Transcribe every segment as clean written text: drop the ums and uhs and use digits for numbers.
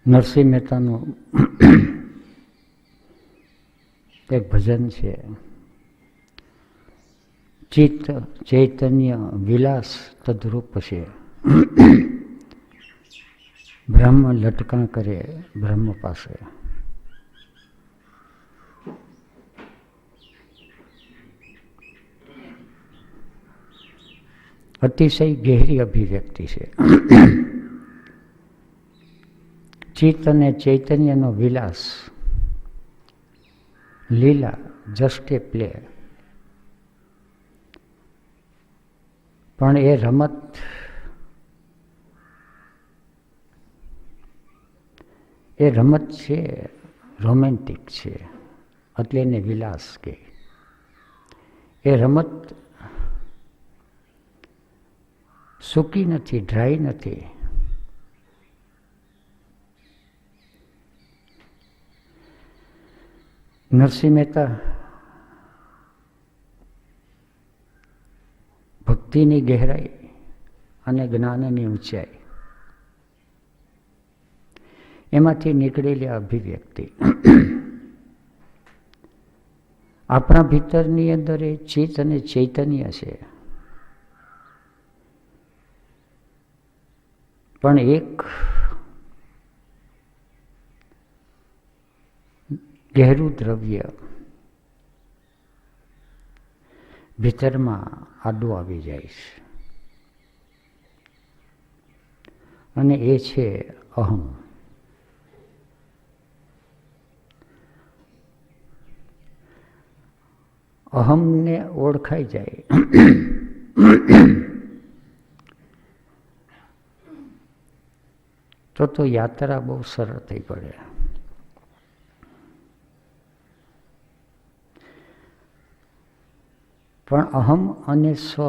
નરસિંહ મહેતાનું એક ભજન છે, ચિત્ત ચૈતન્ય વિલાસ તદ્રૂપ છે, બ્રહ્મ લટકણ કરે બ્રહ્મ પાસે. અતિશય ગહેરી અભિવ્યક્તિ છે. ચિત્ત અને ચૈતન્યનો વિલાસ, લીલા, જસ્ટ એ પ્લે. પણ એ રમત છે, રોમેન્ટિક છે, એટલે એને વિલાસ કહે. એ રમત સૂકી નથી, ડ્રાય નથી. નરસિંહ મહેતા ભક્તિની ગહેરાઈ અને જ્ઞાનની ઊંચાઈ એમાંથી નીકળેલી અભિવ્યક્તિ આપણા ભીતરની અંદર એ ચિત્ત અને ચૈતન્ય છે, પણ એક ગહેરું દ્રવ્ય ભીતરમાં આડું આવી જાય છે, અને એ છે અહમ. અહમને ઓળખાઈ જાય તો યાત્રા બહુ સરળ થઈ પડે. પણ અહમ અને સ્વ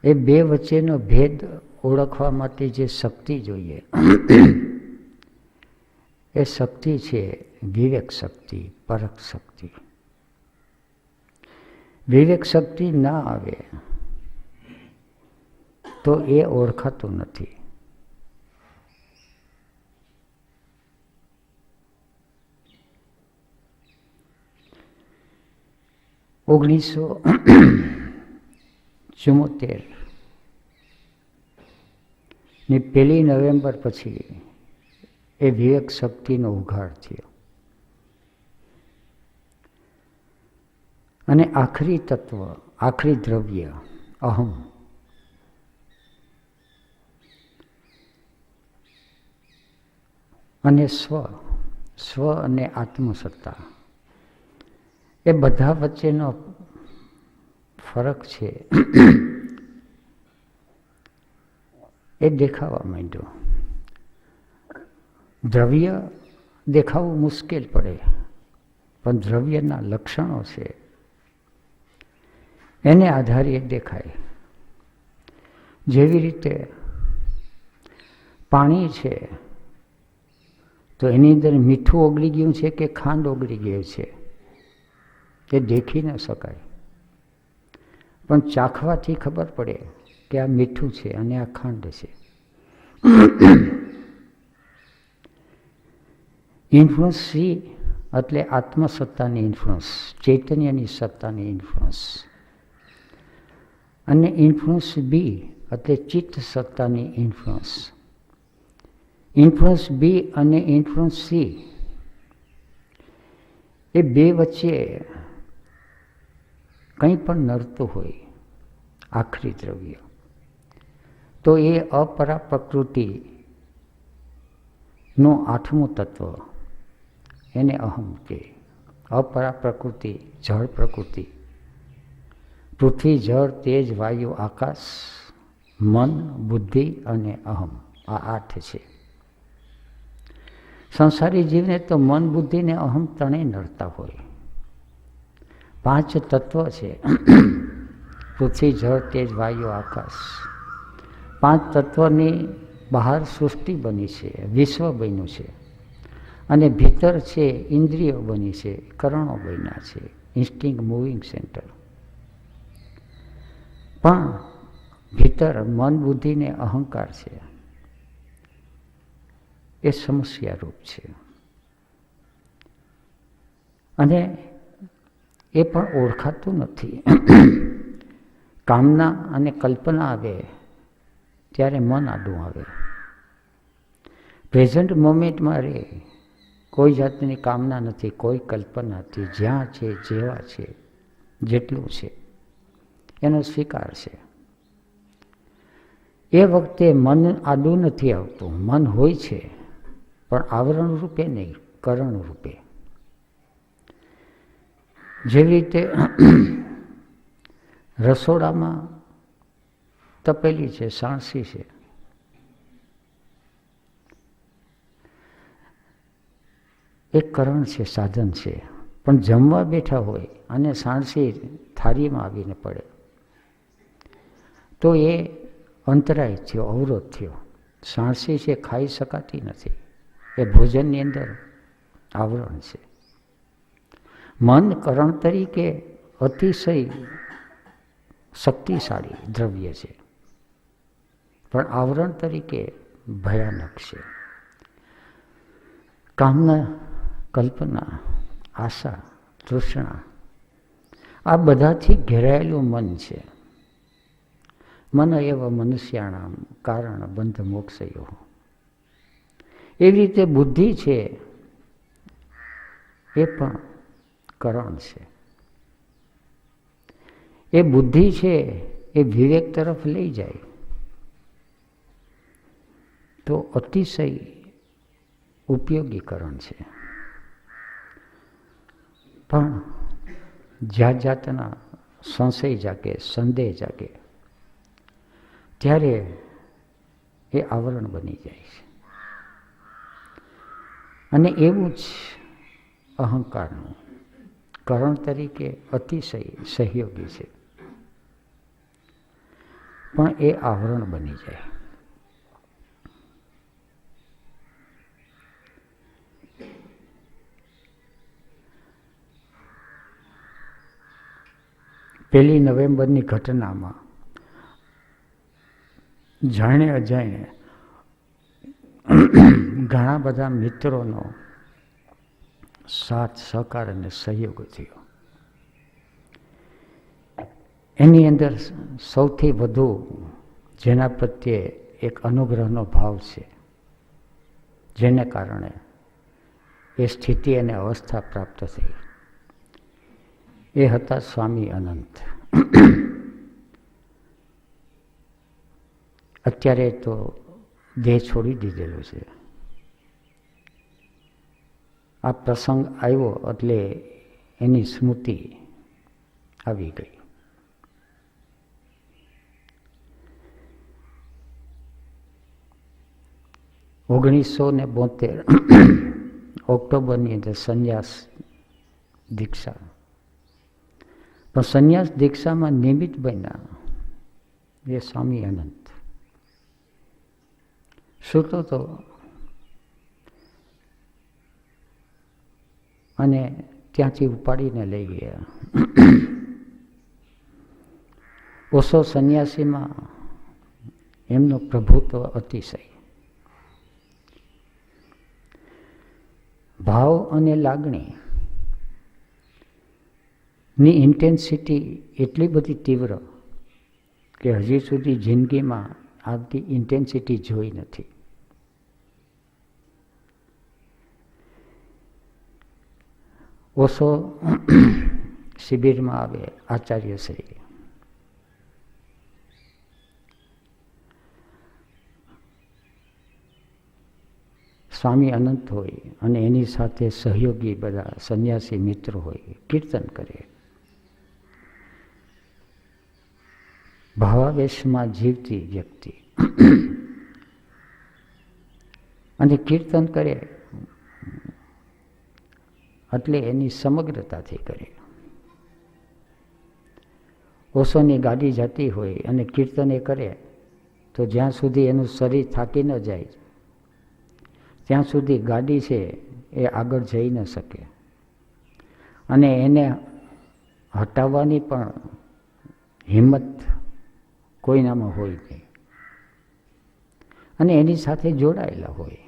એ બે વચ્ચેનો ભેદ ઓળખવા માટે જે શક્તિ જોઈએ એ શક્તિ છે વિવેક શક્તિ, પરખ શક્તિ. વિવેક શક્તિ ના આવે તો એ ઓળખાતું નથી. ઓગણીસો 74 ની 1 નવેમ્બર પછી એ વિવેક શક્તિનો ઉઘાડ થયો, અને આખરી તત્વ, આખરી દ્રવ્ય અહમ અને સ્વ અને આત્મસત્તા એ બધા વચ્ચેનો ફરક છે એ દેખાવા માંડ્યો. દ્રવ્ય દેખાવું મુશ્કેલ પડે, પણ દ્રવ્યના લક્ષણો છે એને આધારે દેખાય. જેવી રીતે પાણી છે તો એની અંદર મીઠું ઓગળી ગયું છે કે ખાંડ ઓગળી ગયું છે એ દેખી ન શકાય, પણ ચાખવાથી ખબર પડે કે આ મીઠું છે અને આ ખાંડ છે. ઇન્ફ્લુઅન્સ સી એટલે આત્મસત્તાની ઇન્ફ્લુઅન્સ, ચૈતન્યની સત્તાની ઇન્ફ્લુઅન્સ, અને ઇન્ફ્લુઅન્સ બી એટલે ચિત્ત સત્તાની ઇન્ફ્લુઅન્સ. ઇન્ફ્લુઅન્સ બી અને ઇન્ફ્લુઅન્સ સી એ બે વચ્ચે કંઈ પણ નડતું હોય, આખરી દ્રવ્ય, તો એ અપરા પ્રકૃતિનું 8મું તત્વ એને અહમ કહે. અપરા પ્રકૃતિ, જળ પ્રકૃતિ, પૃથ્વી, જળ, તેજ, વાયુ, આકાશ, મન, બુદ્ધિ અને અહમ, આ 8 છે. સંસારી જીવને તો મન, બુદ્ધિ ને અહમ ત્રણેય નડતા હોય. 5 તત્વ છે, પૃથ્વી, જળ, તેજ, વાયુ, આકાશ. 5 તત્વની બહાર સૃષ્ટિ બની છે, વિશ્વ બન્યું છે, અને ભીતર છે ઇન્દ્રિયો બની છે, કરણો બન્યા છે, ઇન્સ્ટિંક્ટ મૂવિંગ સેન્ટર. પણ ભીતર મન, બુદ્ધિ ને અહંકાર છે. એ સમસ્યારૂપ છે. અને એ પણ ઓળખાતું નથી. કામના અને કલ્પના આવે ત્યારે મન આડું આવે. પ્રેઝન્ટ મોમેન્ટમાં રહે, કોઈ જાતની કામના નથી, કોઈ કલ્પના નથી, જ્યાં છે જેવા છે જેટલું છે એનો સ્વીકાર છે. એ વખતે મન આડું નથી આવતું, મન હોય છે પણ આવરણ રૂપે નહીં, કરણ રૂપે. જેવી રીતે રસોડામાં તપેલી છે, સાણસી છે, એક કરણ છે, સાધન છે, પણ જમવા બેઠા હોય અને સાણસી થાળીમાં આવીને પડે તો એ અંતરાય થયો, અવરોધ થયો. સાણસી છે ખાઈ શકાતી નથી, એ ભોજનની અંદર આવરણ છે. મન કરણ તરીકે અતિશય શક્તિશાળી દ્રવ્ય છે, પણ આવરણ તરીકે ભયાનક છે. કામના, કલ્પના, આશા, તૃષ્ણા આ બધાથી ઘેરાયેલું મન છે. મન એવ મનુષ્યાણામ કારણ બંધ મોક્ષયો. એવી રીતે બુદ્ધિ છે એ પણ કરણ છે. એ બુદ્ધિ છે એ વિવેક તરફ લઈ જાય તો અતિશય ઉપયોગીકરણ છે. પણ જાત જાતના સંશય જાગે, સંદેહ જાગે ત્યારે એ આવરણ બની જાય છે. અને એવું જ અહંકારનું કરણ તરીકે અતિશય સહયોગી છે, પણ એ આવરણ બની જાય. પહેલી નવેમ્બરની ઘટનામાં જાણે અજાણે ઘણા બધા મિત્રોનો સાથ, સહકાર અને સહયોગ થયો. એની અંદર સૌથી વધુ જેના પ્રત્યે એક અનુગ્રહનો ભાવ છે, જેને કારણે એ સ્થિતિ અને અવસ્થા પ્રાપ્ત થઈ, એ હતા સ્વામી અનંત. અત્યારે તો દેહ છોડી દીધેલો છે. આ પ્રસંગ આવ્યો એટલે એની સ્મૃતિ આવી ગઈ. .1972 ઓક્ટોબરની અંદર સંન્યાસ દીક્ષા. પણ સંન્યાસ દીક્ષામાં નિમિત્ત બન્યા એ સ્વામી અનંત. સૂતો તો અને ત્યાંથી ઉપાડીને લઈ ગયા. ઓશો સંન્યાસીમાં એમનો પ્રભુત્વ અતિશય. ભાવ અને લાગણી ની ઇન્ટેન્સિટી એટલી બધી તીવ્ર કે હજી સુધી જિંદગીમાં આવતી ઇન્ટેન્સિટી જોઈ નથી. ઓશો શિબિરમાં આવે આચાર્યશ્રી. સ્વામી અનંત હોય અને એની સાથે સહયોગી બધા સંન્યાસી મિત્રો હોય, કીર્તન કરે. ભાવાવેશમાં જીવતી વ્યક્તિ અને કીર્તન કરે એટલે એની સમગ્રતાથી કરે. ઓશોની ગાડી જતી હોય અને કીર્તન એ કરે તો જ્યાં સુધી એનું શરીર થાકી ન જાય ત્યાં સુધી ગાડી છે એ આગળ જઈ ન શકે, અને એને હટાવવાની પણ હિંમત કોઈનામાં હોય નહીં, અને એની સાથે જોડાયેલા હોય.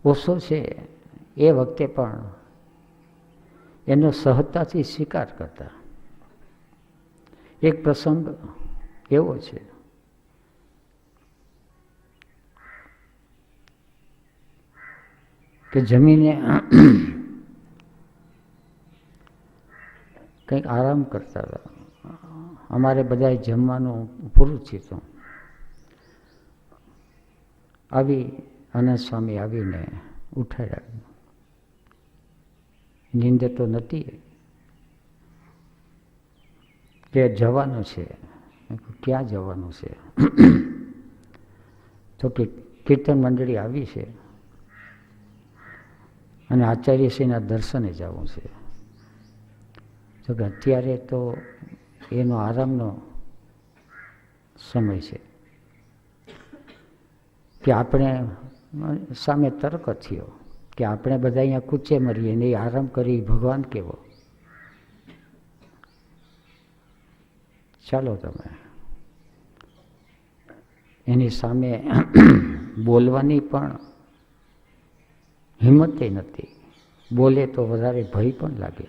ઓશો છે એ વખતે પણ એનો સહજતાથી સ્વીકાર કરતા. એક પ્રસંગ એવો છે કે જમીને કંઈક આરામ કરતા હતા. અમારે બધાએ જમવાનું પૂરું થયું. આવી આનંદ સ્વામી આવીને ઉઠાડ્યા. નીંદ તો નથી કે જવાનું છે. ક્યાં જવાનું છે? તો કે કીર્તન મંડળી આવી છે અને આચાર્યશ્રીના દર્શને જવું છે. તો કે અત્યારે તો એનો આરામનો સમય છે. કે આપણે સામે તર્ક થયો કે આપણે બધા અહીંયા કૂચે મરીએ ને એ આરામ કરી ભગવાન કેવો. ચાલો તમે. એની સામે બોલવાની પણ હિંમત નથી. બોલે તો વધારે ભય પણ લાગે.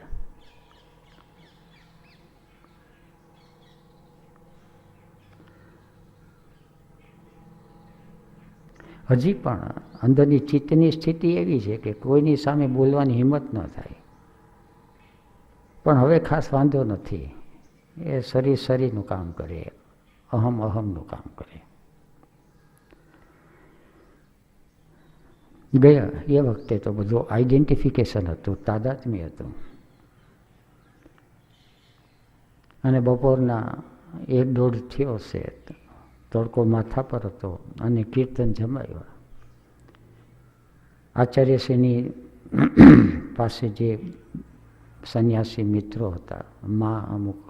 હજી પણ અંદરની ચિત્તની સ્થિતિ એવી છે કે કોઈની સામે બોલવાની હિંમત ન થાય. પણ હવે ખાસ વાંધો નથી. એ શરીર શરીરનું કામ કરે, અહમ અહમનું કામ કરે. ગયા એ વખતે તો બધું આઈડેન્ટિફિકેશન હતું, તાદાત્મ્ય હતું. અને બપોરના 1-1:30 થયો છે. તડકો માથા પર હતો અને કીર્તન જમાવ્યા. આચાર્યશ્રીની પાસે જે સંન્યાસી મિત્રો હતા, માં અમુક,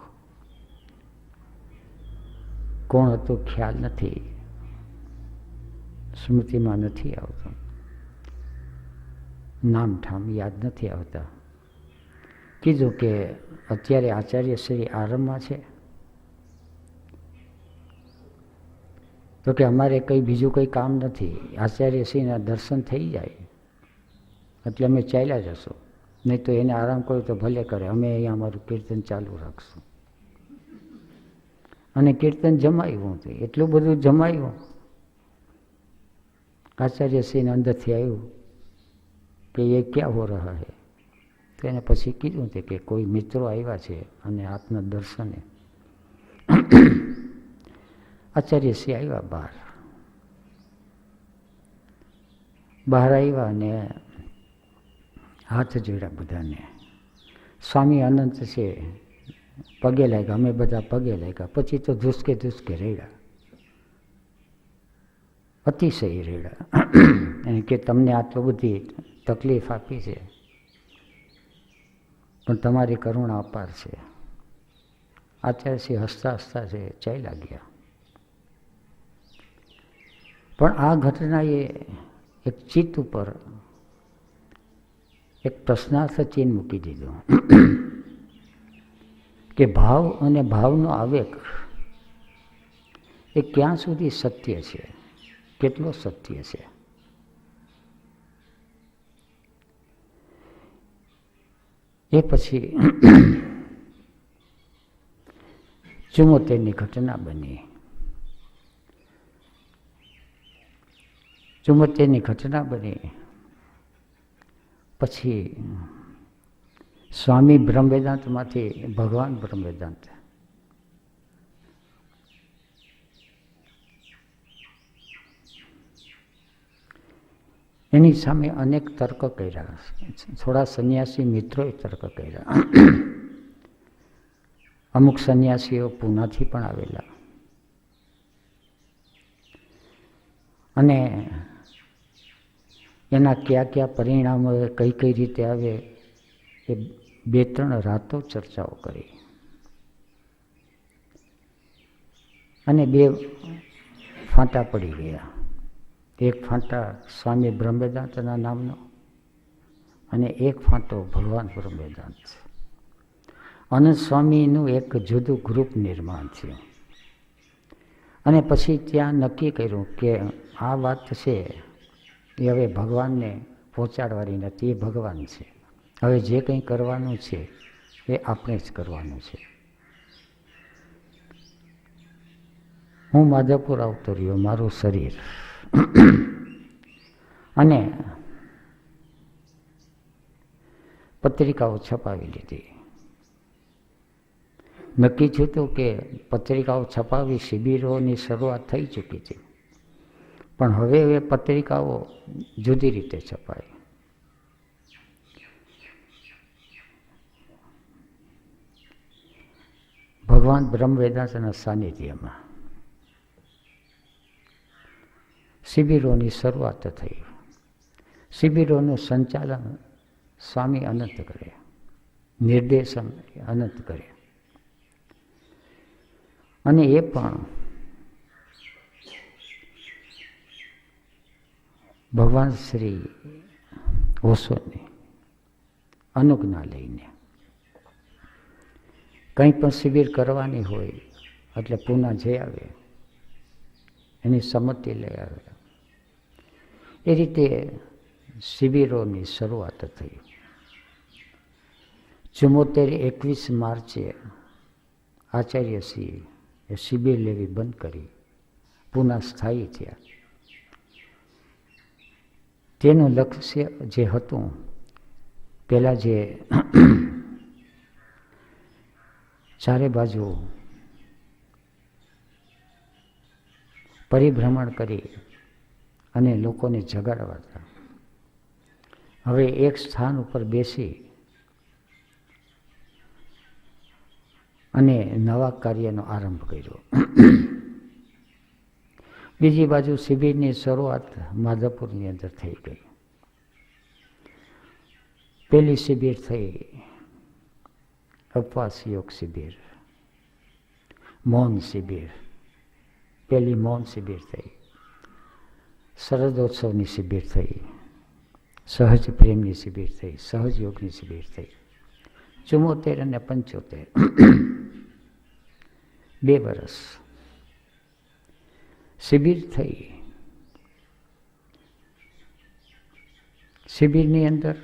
કોણ હતું ખ્યાલ નથી, સ્મૃતિમાં નથી આવતું, નામ ઠામ યાદ નથી આવતા. કીધું કે અત્યારે આચાર્યશ્રી આરામમાં છે. તો કે અમારે કંઈ બીજું કંઈ કામ નથી. આચાર્યશ્રીના દર્શન થઈ જાય એટલે અમે ચાલ્યા જશું. નહીં તો એને આરામ કર્યો તો ભલે કરે, અમે અહીંયા અમારું કીર્તન ચાલુ રાખશું. અને કીર્તન જમાવ્યું હતું. એટલું બધું જમાવ્યું. આચાર્યશ્રીને અંદરથી આવ્યું કે એ ક્યાં હો રહા હે. તો એને પછી કીધું હતું કે કોઈ મિત્રો આવ્યા છે અને આપના દર્શને. આચાર્યશ્રી આવ્યા બહાર આવ્યા અને હાથ જોડ્યા બધાને. સ્વામી અનંત છે પગે લાગ્યા, અમે બધા પગે લાગ્યા. પછી તો ધુસકે રેડ્યા, અતિશય રેડ્યા. અને કે તમને આટલી બધી તકલીફ આપી છે પણ તમારી કરુણા અપાર છે. આચાર્યશ્રી હસતા હસતા છે ચાલ્યા ગયા. પણ આ ઘટનાએ એક ચિત્ત ઉપર એક પ્રશ્નાર્થ ચિહ્ન મૂકી દીધું કે ભાવ અને ભાવનો આવેગ એ ક્યાં સુધી સત્ય છે, કેટલો સત્ય છે. એ પછી 74ની ઘટના બની. 74ની ઘટના બની પછી સ્વામી બ્રહ્મવેદાંતમાંથી ભગવાન બ્રહ્મવેદાંત એની સામે અનેક તર્ક કર્યા. થોડા સંન્યાસી મિત્રોએ તર્ક કર્યા. અમુક સંન્યાસીઓ પૂનાથી પણ આવેલા. અને એના કયા પરિણામો કઈ રીતે આવે એ 2-3 રાતો ચર્ચાઓ કરી. અને 2 ફાંટા પડી ગયા. એક ફાંટા સ્વામી બ્રહ્મવેદાંતના નામનો અને એક ફાંટો ભગવાન બ્રહ્મવેદાંત. અનંત સ્વામીનું એક જુદું ગ્રુપ નિર્માણ થયું. અને પછી ત્યાં નક્કી કર્યું કે આ વાત છે એ હવે ભગવાનને પહોંચાડવાની નથી, એ ભગવાન છે. હવે જે કંઈ કરવાનું છે એ આપણે જ કરવાનું છે. હું માધાપુર આવતો રહ્યો, મારું શરીર, અને પત્રિકાઓ છપાવી લીધી. નક્કી થયું હતું કે પત્રિકાઓ છપાવી, શિબિરોની શરૂઆત થઈ ચૂકી હતી, પણ હવે એ પત્રિકાઓ જુદી રીતે છપાય. ભગવાન બ્રહ્મ વેદાંતના સાનિધ્યમાં શિબિરોની શરૂઆત થઈ. શિબિરોનું સંચાલન સ્વામી અનંત કરે, નિર્દેશન અનંત કરે, અને એ પણ ભગવાન શ્રી ઓશોની અનુજ્ઞા લઈને. કંઈ પણ શિબિર કરવાની હોય એટલે પૂના જઈ આવે, એની સંમતિ લઈ આવે. એ રીતે શિબિરોની શરૂઆત થઈ. 74-21 માર્ચે આચાર્યશ્રી એ શિબિર લેવી બંધ કરી, પૂના સ્થાયી થયા. તેનું લક્ષ્ય જે હતું, પહેલાં જે ચારે બાજુ પરિભ્રમણ કરી અને લોકોને જગાડવા હતા, હવે એક સ્થાન ઉપર બેસી અને નવા કાર્યનો આરંભ કર્યો. બીજી બાજુ શિબિરની શરૂઆત માધાપુરની અંદર થઈ ગઈ. પહેલી શિબિર થઈ ઉપવાસ યોગ શિબિર, મૌન શિબિર. પહેલી મૌન શિબિર થઈ, શરદોત્સવની શિબિર થઈ, સહજ પ્રેમની શિબિર થઈ, સહજ યોગની શિબિર થઈ. 74 અને 75 2 વર્ષ શિબિર થઈ. શિબિરની અંદર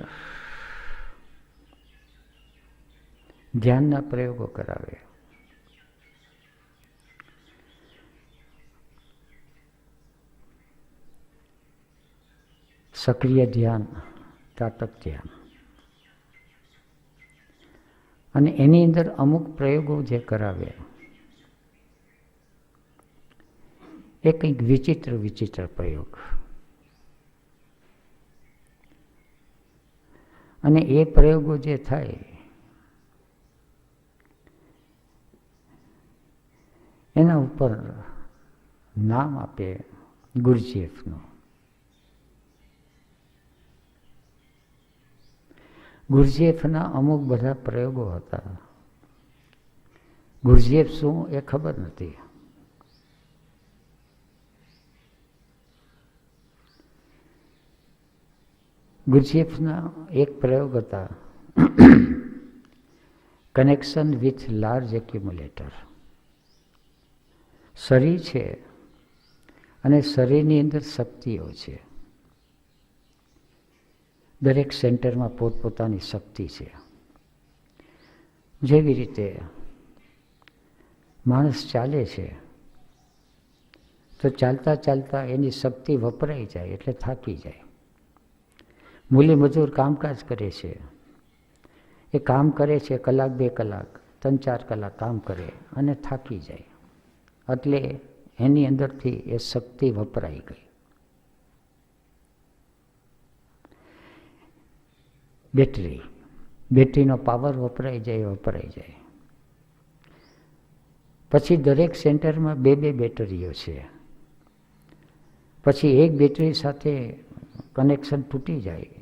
ધ્યાનના પ્રયોગો કરાવે. સક્રિય ધ્યાન, ત્રાટક ધ્યાન, અને એની અંદર અમુક પ્રયોગો જે કરાવે એ કંઈક વિચિત્ર વિચિત્ર પ્રયોગ. અને એ પ્રયોગો જે થાય એના ઉપર નામ આપે ગુરજીએફનું. ગુરજીએફના અમુક બધા પ્રયોગો હતા. ગુરજીએફ શું એ ખબર નથી. ગુરજીએફના એક પ્રયોગ હતા, કનેક્શન વિથ લાર્જ એક્યુમ્યુલેટર. શરીર છે અને શરીરની અંદર શક્તિઓ છે. દરેક સેન્ટરમાં પોતપોતાની શક્તિ છે. જેવી રીતે માણસ ચાલે છે તો ચાલતા ચાલતા એની શક્તિ વપરાઈ જાય એટલે થાકી જાય. મૂલી મજૂર કામકાજ કરે છે, એ કામ કરે છે, કલાક 2 કલાક 3-4 કલાક કામ કરે અને થાકી જાય, એટલે એની અંદરથી એ શક્તિ વપરાઈ ગઈ. બેટરીનો પાવર વપરાઈ જાય. પછી દરેક સેન્ટરમાં 2 બેટરીઓ છે. પછી એક બેટરી સાથે કનેક્શન તૂટી જાય,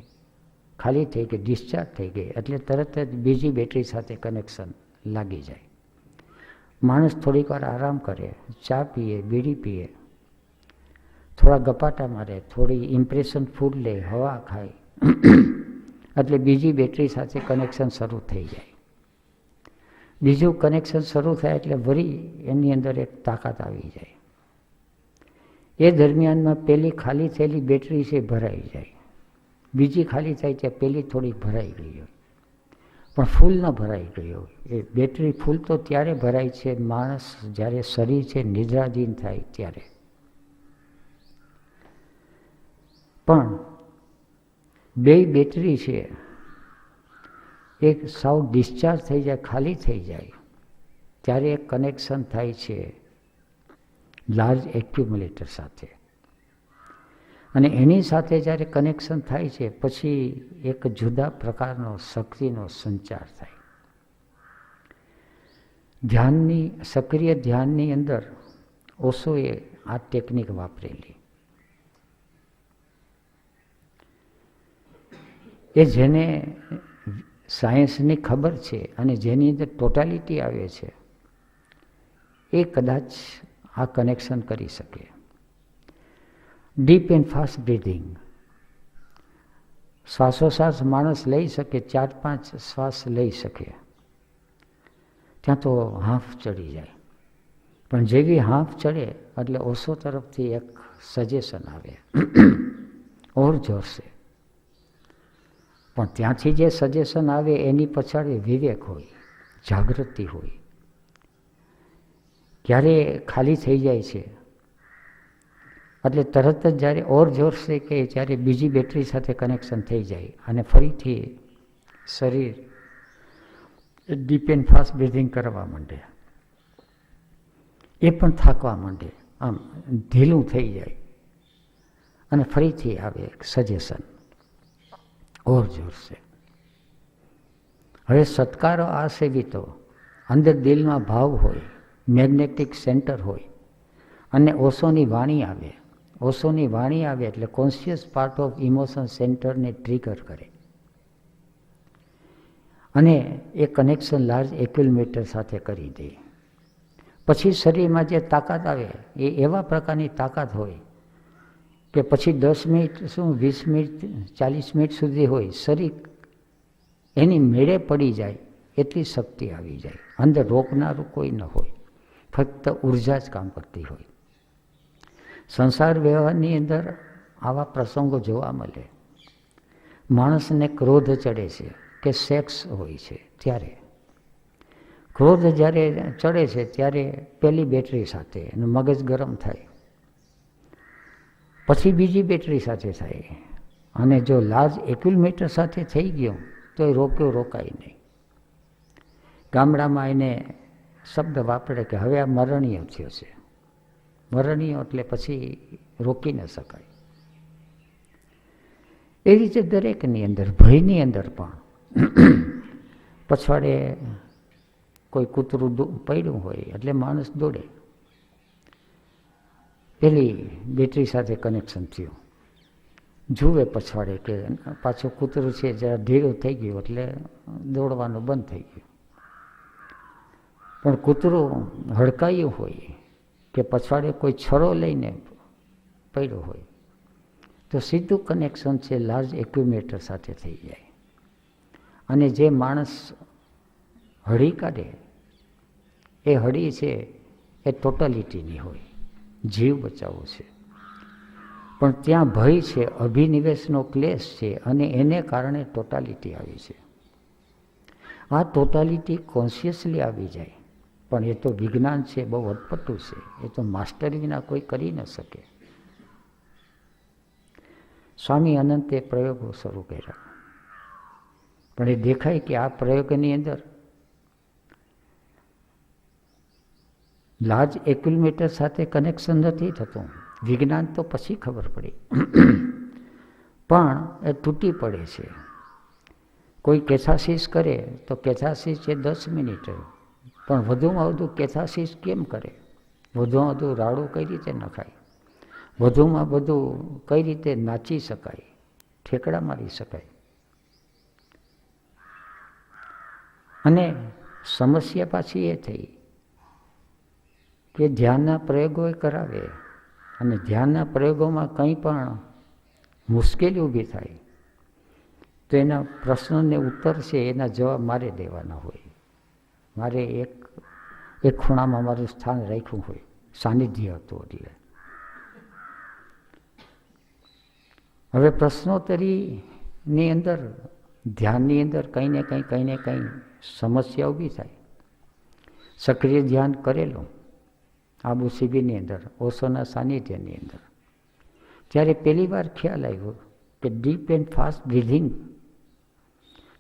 ખાલી થઈ ગઈ, ડિસ્ચાર્જ થઈ ગઈ, એટલે તરત જ બીજી બેટરી સાથે કનેક્શન લાગી જાય. માણસ થોડીક વાર આરામ કરે, ચા પીએ, બીડી પીએ, થોડા ગપાટા મારે, થોડી ઇમ્પ્રેશન ફૂડ લે, હવા ખાય, એટલે બીજી બેટરી સાથે કનેક્શન શરૂ થઈ જાય. બીજું કનેક્શન શરૂ થાય એટલે વળી એની અંદર એક તાકાત આવી જાય. એ દરમિયાનમાં પેલી ખાલી થયેલી બેટરી છે ભરાઈ જાય. બીજી ખાલી થાય ત્યાં પેલી થોડી ભરાઈ ગઈ હોય, પણ ફૂલ ન ભરાઈ ગઈ હોય. એ બેટરી ફૂલ તો ત્યારે ભરાય છે માણસ જ્યારે શરીર છે નિદ્રાધીન થાય ત્યારે. પણ બે બેટરી છે એક સાવ ડિસ્ચાર્જ થઈ જાય, ખાલી થઈ જાય ત્યારે એક કનેક્શન થાય છે લાર્જ એક્યુમ્યુલેટર સાથે, અને એની સાથે જ્યારે કનેક્શન થાય છે પછી એક જુદા પ્રકારનો શક્તિનો સંચાર થાય. ધ્યાનની સક્રિય ધ્યાનની અંદર ઓશોએ આ ટેકનિક વાપરેલી. એ જેને સાયન્સની ખબર છે અને જેની અંદર ટોટાલિટી આવે છે એ કદાચ આ કનેક્શન કરી શકે. ડીપ એન્ડ ફાસ્ટ બ્રીધિંગ, શ્વાસોશ્વાસ માણસ લઈ શકે, 4-5 શ્વાસ લઈ શકે, ત્યાં તો હાંફ ચડી જાય. પણ જેવી હાંફ ચડે એટલે ઓશો તરફથી એક સજેશન આવે ઓર જોરશે. પણ ત્યાંથી જે સજેશન આવે એની પછાડી વિવેક હોય, જાગૃતિ હોય. ક્યારે ખાલી થઈ જાય છે એટલે તરત જ જ્યારે ઓર જોરશે કે જ્યારે બીજી બેટરી સાથે કનેક્શન થઈ જાય અને ફરીથી શરીર ડીપ એન્ડ ફાસ્ટ બ્રીધિંગ કરવા માંડે, એ પણ થાકવા માંડે, આમ ઢીલું થઈ જાય અને ફરીથી આવે એક સજેશન ઓર જોરશે. હવે સત્કારો આ સેવિતો અંદર દિલમાં ભાવ હોય, મેગ્નેટિક સેન્ટર હોય અને ઓશોની વાણી આવે. ઓશોની વાણી આવે એટલે કોન્શિયસ પાર્ટ ઓફ ઇમોશન સેન્ટરને ટ્રિગર કરે અને એ કનેક્શન લાર્જ એક્યુમ્યુલેટર સાથે કરી દે. પછી શરીરમાં જે તાકાત આવે એ એવા પ્રકારની તાકાત હોય કે પછી 10 મિનિટ શું 20 મિનિટ 40 મિનિટ સુધી હોય, શરીર એની મેળે પડી જાય એટલી શક્તિ આવી જાય. અંદર રોકનારું કોઈ ન હોય, ફક્ત ઉર્જા જ કામ કરતી હોય. સંસાર વ્યવહારની અંદર આવા પ્રસંગો જોવા મળે. માણસને ક્રોધ ચડે છે કે સેક્સ હોય છે ત્યારે, ક્રોધ જ્યારે ચડે છે ત્યારે પેલી બેટરી સાથે એનું મગજ ગરમ થાય, પછી બીજી બેટરી સાથે થાય, અને જો લાર્જ એક્યુમ્યુલેટર સાથે થઈ ગયો તો એ રોકાય નહીં. ગામડામાં એને શબ્દ વાપરે કે હવે આ મરણીય થયો છે. મરણીય એટલે પછી રોકી ન શકાય. એ રીતે દરેકની અંદર, ભયની અંદર પણ પછવાડે કોઈ કૂતરું પડ્યું હોય એટલે માણસ દોડે, પેલી બેટરી સાથે કનેક્શન થયું, જુએ પછવાડે કે પાછું કૂતરું છે જરા ઢીલું થઈ ગયું એટલે દોડવાનું બંધ થઈ ગયું. પણ કૂતરું હડકાયું હોય કે પછવાડે કોઈ છરો લઈને પડ્યો હોય તો સીધું કનેક્શન છે લાર્જ એક્યુમ્યુલેટર સાથે થઈ જાય. અને જે માણસ હળી કાઢે એ હળી છે એ ટોટાલિટીની હોય, જીવ બચાવવો છે. પણ ત્યાં ભય છે, અભિનિવેશનો ક્લેશ છે અને એને કારણે ટોટાલિટી આવી છે. આ ટોટાલિટી કોન્શિયસલી આવી જાય, પણ એ તો વિજ્ઞાન છે, બહુ અટપટું છે, એ તો માસ્ટરી વિના કોઈ કરી ન શકે. સ્વામી અનંતે પ્રયોગો શરૂ કર્યા, પણ એ દેખાય કે આ પ્રયોગની અંદર લાર્જ એક્યુમ્યુલેટર સાથે કનેક્શન નથી થતું. વિજ્ઞાન તો પછી ખબર પડી, પણ એ તૂટી પડે છે. કોઈ કેથાસિસ કરે તો કેથાસિસ એ 10 મિનિટ, પણ વધુમાં વધુ કેથાસિસ કેમ કરે? વધુમાં વધુ રાડું કઈ રીતે નખાય? વધુમાં વધુ કઈ રીતે નાચી શકાય, ઠેકડા મારી શકાય? અને સમસ્યા પાછી એ થઈ કે ધ્યાનના પ્રયોગો કરાવે અને ધ્યાનના પ્રયોગોમાં કંઈ પણ મુશ્કેલી ઊભી થાય તો એના પ્રશ્નોને ઉત્તર છે એના જવાબ મારે દેવાના હોય. મારે એક ખૂણામાં મારું સ્થાન રાખ્યું હોય, સાનિધ્ય હતું એટલે. હવે પ્રશ્નોત્તરી ની અંદર ધ્યાનની અંદર કંઈ ને કંઈ સમસ્યા ઊભી થાય. સક્રિય ધ્યાન કરેલું આબુ શિબિરની અંદર, ઓશોના સાનિધ્યની અંદર, ત્યારે પહેલી વાર ખ્યાલ આવ્યો કે ડીપ એન્ડ ફાસ્ટ બ્રીધિંગ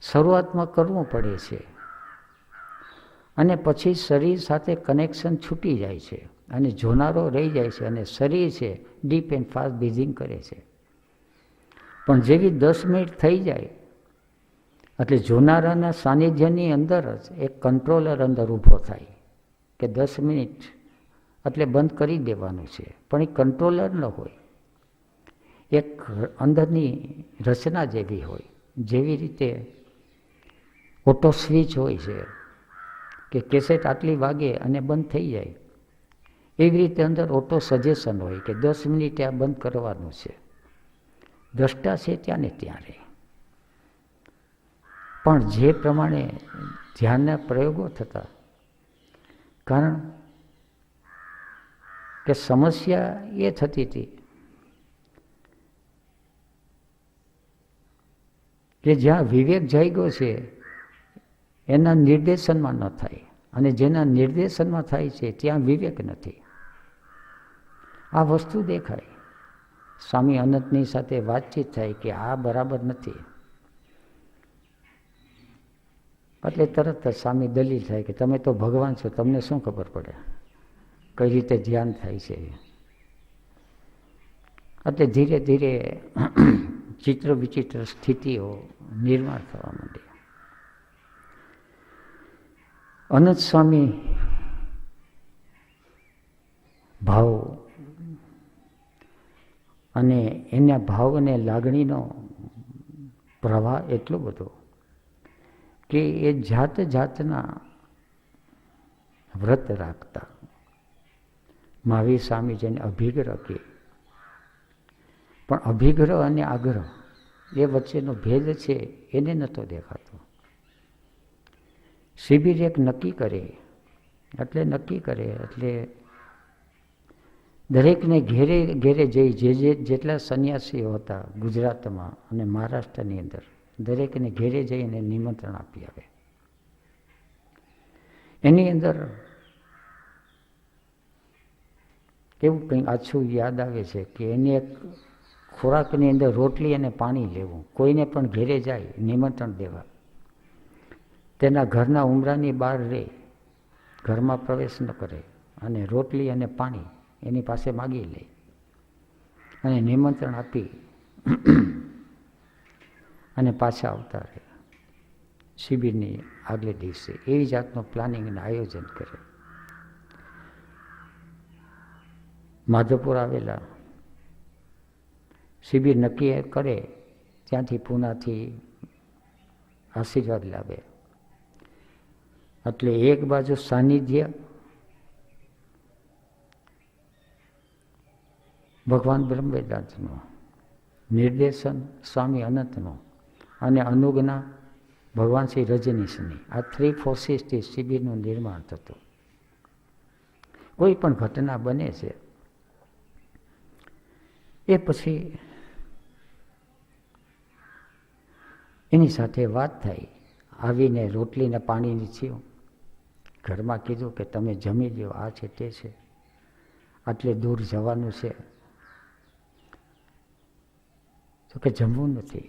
શરૂઆતમાં કરવું પડે છે અને પછી શરીર સાથે કનેક્શન છૂટી જાય છે અને જોનારો રહી જાય છે અને શરીર છે ડીપ એન્ડ ફાસ્ટ બ્રીધિંગ કરે છે. પણ જેવી 10 મિનિટ થઈ જાય એટલે જોનારાના સાનિધ્યની અંદર જ એક કંટ્રોલર અંદર ઊભો થાય કે 10 મિનિટ એટલે બંધ કરી દેવાનું છે. પણ એ કંટ્રોલર ન હોય, એક અંદરની રચના જેવી હોય, જેવી રીતે ઓટો સ્વિચ હોય છે કે કેસેટ આટલી વાગે અને બંધ થઈ જાય, એવી રીતે અંદર ઓટો સજેશન હોય કે 10 મિનિટે આ બંધ કરવાનું છે. દ્રષ્ટા છે ત્યાં ને ત્યાં રહે. પણ જે પ્રમાણે ધ્યાનના પ્રયોગો થતા, કારણ કે સમસ્યા એ થતી હતી કે જ્યાં વિવેક જાગ્યો છે એના નિર્દેશનમાં ન થાય, અને જેના નિર્દેશનમાં થાય છે ત્યાં વિવેક નથી. આ વસ્તુ દેખાય. સ્વામી અનંતની સાથે વાતચીત થાય કે આ બરાબર નથી, એટલે તરત જ સ્વામી દલીલ થાય કે તમે તો ભગવાન છો, તમને શું ખબર પડે કઈ રીતે ધ્યાન થાય છે. એટલે ધીરે ધીરે ચિત્ર વિચિત્ર સ્થિતિઓ નિર્માણ થવા માંડી. અનંત સ્વામી ભાવ અને એના ભાવ અને લાગણીનો પ્રવાહ એટલો બધો કે એ જાતના વ્રત રાખતા. મહાવીર સ્વામી જેને અભિગ્રહ કહે, પણ અભિગ્રહ અને આગ્રહ એ વચ્ચેનો ભેદ છે એને નહોતો દેખાતો. શિબિર એક નક્કી કરે એટલે દરેકને ઘેરે ઘેરે જઈ જેટલા સંન્યાસીઓ હતા ગુજરાતમાં અને મહારાષ્ટ્રની અંદર, દરેકને ઘેરે જઈને નિમંત્રણ આપી આવે. એની અંદર એવું કંઈ આછું યાદ આવે છે કે એની એક ખોરાકની અંદર રોટલી અને પાણી લેવું. કોઈને પણ ઘેરે જાય નિમંત્રણ દેવા, તેના ઘરના ઉંબરાની બહાર રહે, ઘરમાં પ્રવેશ ન કરે અને રોટલી અને પાણી એની પાસે માગી લે અને નિમંત્રણ આપી અને પાછા આવતા રહે. શિબિરની આગલે દિવસે એવી જાતનું પ્લાનિંગ અને આયોજન કરે. માધવપુર આવેલા શિબિર નક્કી કરે, ત્યાંથી પૂનાથી આશીર્વાદ લાવે. એટલે એક બાજુ સાનિધ્ય ભગવાન બ્રહ્મવેદાંતનું, નિર્દેશન સ્વામી અનંતનું અને અનુજ્ઞા ભગવાન શ્રી રજનીશની, આ 3 ફોર્સીસથી શિબિરનું નિર્માણ થતું. કોઈ પણ ઘટના બને છે એ પછી એની સાથે વાત થાય. આવીને રોટલીને પાણીની થયું, ઘરમાં કીધું કે તમે જમી લો, આ છે તે છે, આટલે દૂર જવાનું છે, તો કે જમવું નથી,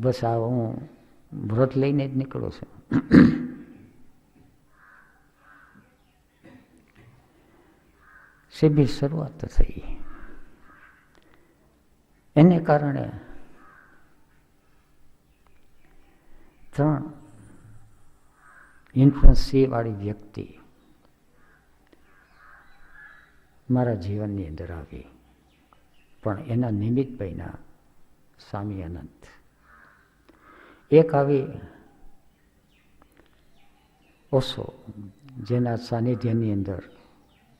બસ આ હું વ્રત લઈને જ નીકળું છું. શિબિર શરૂઆત થઈ. એને કારણે 3 ઇન્ફ્લુઅન્સ વાળી વ્યક્તિ મારા જીવનની અંદર આવી, પણ એના નિમિત્ત બન્યા સ્વામી અનંત. એક આવી ઓશો, જેના સાનિધ્યની અંદર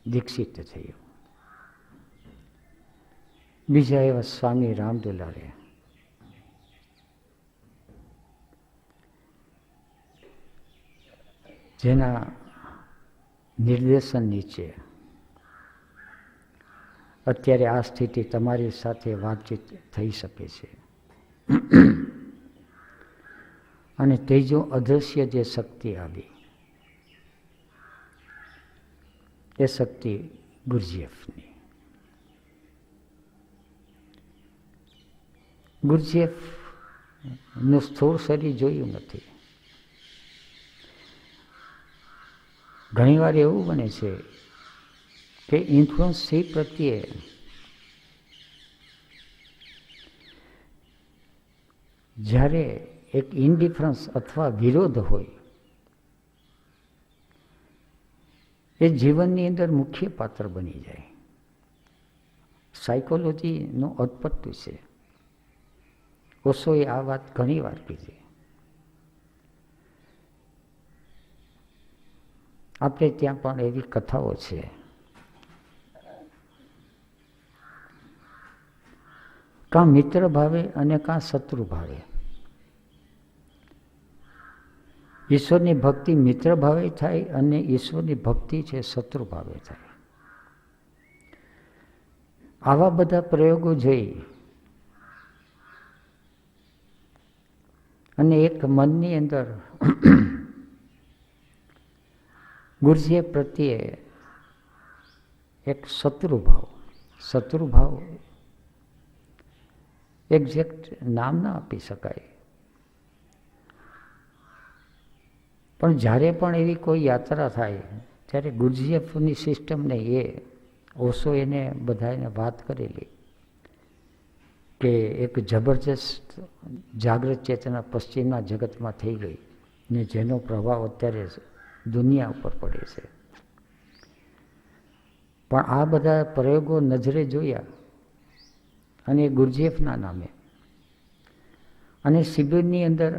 દીક્ષિત થયું. બીજા એવા સ્વામી રામદુલારે, જેના નિર્દેશન નીચે અત્યારે આ સ્થિતિ તમારી સાથે વાતચીત થઈ શકે છે. અને ત્રીજું અદૃશ્ય જે શક્તિ આવી, એ શક્તિ ગુરજીએફની. ગુરજીએફનું સ્થૂળ શરીર જોયું નથી. ઘણીવાર એવું બને છે કે ઇન્ફ્લુઅન્સ સી પ્રત્યે જ્યારે એક ઇનડિફરન્સ અથવા વિરોધ હોય, એ જીવનની અંદર મુખ્ય પાત્ર બની જાય. સાયકોલોજીનું અટપટું છે. ઓશોએ આ વાત ઘણી વાર કીધી. આપણે ત્યાં પણ એવી કથાઓ છે. કાં મિત્ર ભાવે અને કાં શત્રુ ભાવે. ઈશ્વરની ભક્તિ મિત્ર ભાવે થાય અને ઈશ્વરની ભક્તિ છે શત્રુ ભાવે થાય. આવા બધા પ્રયોગો જોઈ અને એક મનની અંદર ગુરજીએફ પ્રત્યે એક શત્રુભાવ એક્ઝેક્ટ નામ ના આપી શકાય, પણ જ્યારે પણ એવી કોઈ યાત્રા થાય ત્યારે ગુરજીએફની સિસ્ટમને ઓશો એને બધાને વાત કરેલી કે એક જબરજસ્ત જાગૃત ચેતના પશ્ચિમના જગતમાં થઈ ગઈ ને જેનો પ્રભાવ અત્યારે દુનિયા ઉપર પડે છે. પણ આ બધા પ્રયોગો નજરે જોયા અને ગુરજીએફના નામે, અને શિબિરની અંદર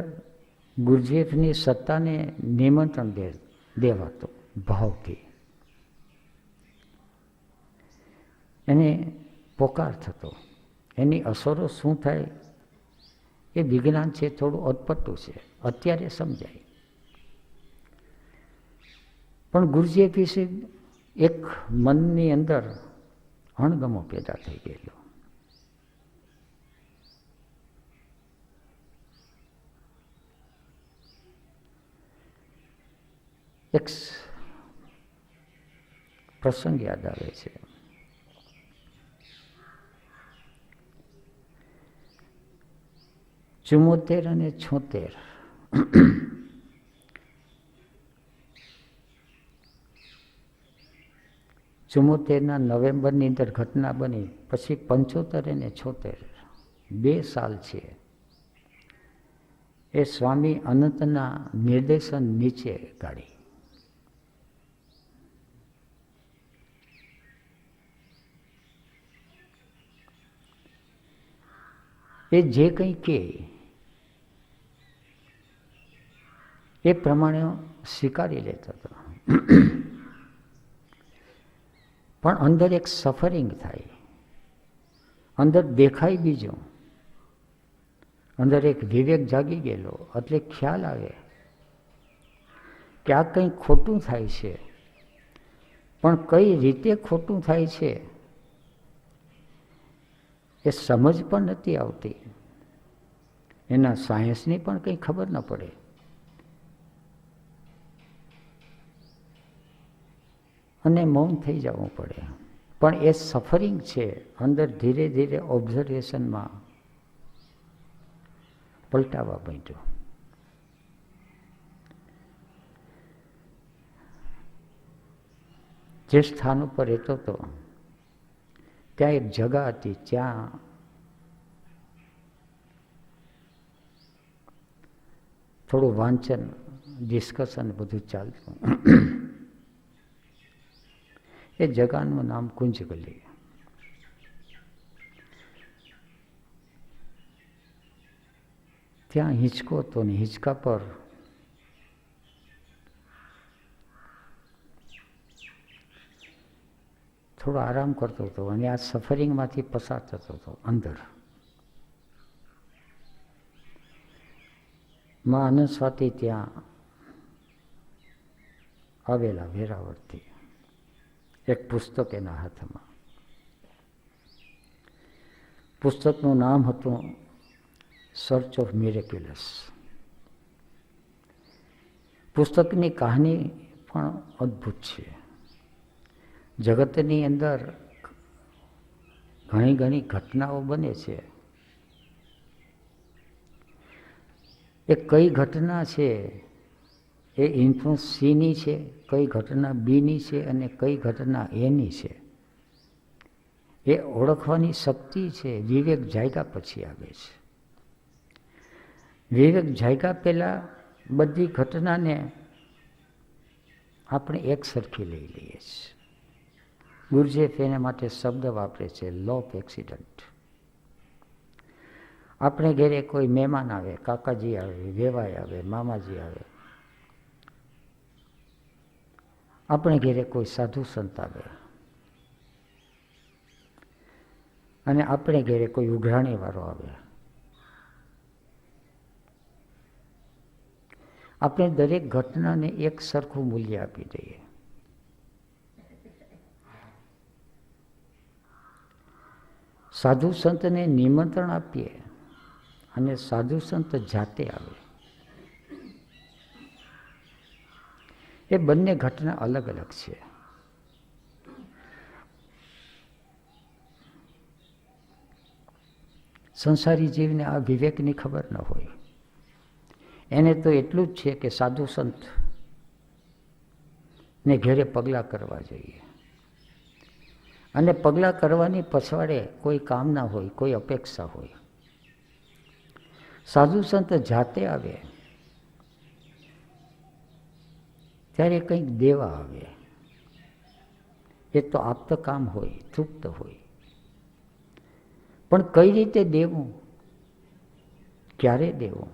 ગુરજીએફની સત્તાને નિમંત્રણ દેવાતો ભાવથી, એને પોકાર થતો. એની અસરો શું થાય એ વિજ્ઞાન છે થોડું અટપટું છે, અત્યારે સમજાય. પણ ગુરજીએફ વિશે એક મનની અંદર અણગમો પેદા થઈ ગયેલો. એક પ્રસંગ યાદ આવે છે. 74 અને 76 74ના નવેમ્બરની અંદર ઘટના બની. પછી 75 અને 76 2 સાલ છે એ સ્વામી અનંતના નિર્દેશન નીચે ગાડી. એ જે કંઈ કહે એ પ્રમાણે સ્વીકારી લેતો હતો. પણ અંદર એક સફરિંગ થાય, અંદર દેખાય બીજું, અંદર એક વિવેક જાગી ગયેલો. એટલે ખ્યાલ આવે કે આ કંઈ ખોટું થાય છે, પણ કઈ રીતે ખોટું થાય છે એ સમજ પણ નથી આવતી. એના સાયન્સની પણ કંઈ ખબર ન પડે. અને મૌન થઈ જવું પડે. પણ એ સફરિંગ છે અંદર ધીરે ધીરે ઓબ્ઝર્વેશનમાં પલટાવા માંડ્યું. જે સ્થાન ઉપર રહેતો હતો ત્યાં એક જગા હતી, ત્યાં થોડું વાંચન, ડિસ્કશન બધું ચાલતું. એ જગાનું નામ કુંજગલી. ત્યાં હિંચકો હતો ને હિંચકા પર થોડો આરામ કરતો હતો અને આ સફરિંગમાંથી પસાર થતો હતો. અંદર માં આનંદ સ્વાતી ત્યાં આવેલા વેરાવળથી. એક પુસ્તક એના હાથમાં. પુસ્તકનું નામ હતું સર્ચ ઓફ મિરેક્યુલસ. પુસ્તકની કહાની પણ અદ્ભુત છે. જગતની અંદર ઘણી ઘણી ઘટનાઓ બને છે. એ કઈ ઘટના છે એ ઇન્ફ્લુઅન્સ સીની છે, કઈ ઘટના બીની છે અને કઈ ઘટના એની છે, એ ઓળખવાની શક્તિ છે વિવેક જાગ્યા પછી આવે છે. વિવેક જાગ્યા પહેલાં બધી ઘટનાને આપણે એક સરખી લઈ લઈએ છીએ. ગુરજેફ એના માટે શબ્દ વાપરે છે લો ઓફ એક્સિડન્ટ. આપણે ઘરે કોઈ મહેમાન આવે, કાકાજી આવે, વેવાઈ આવે, મામાજી આવે, આપણે ઘરે કોઈ સાધુ સંત આવે અને આપણે ઘરે કોઈ ઉઘરાણી વાળો આવે, આપણે દરેક ઘટનાને એક સરખું મૂલ્ય આપી દઈએ. સાધુ સંતને નિમંત્રણ આપીએ અને સાધુ સંત જાતે આવે, એ બંને ઘટના અલગ અલગ છે. સંસારી જીવને આ વિવેકની ખબર ન હોય. એને તો એટલું જ છે કે સાધુ સંત ને ઘેરે પગલાં કરવા જોઈએ અને પગલાં કરવાની પછવાડે કોઈ કામના હોય, કોઈ અપેક્ષા હોય. સાધુ સંત જાતે આવે ત્યારે કંઈક દેવા આવે. એ તો આપત કામ હોય, તૃપ્ત હોય. પણ કઈ રીતે દેવું, ક્યારે દેવું,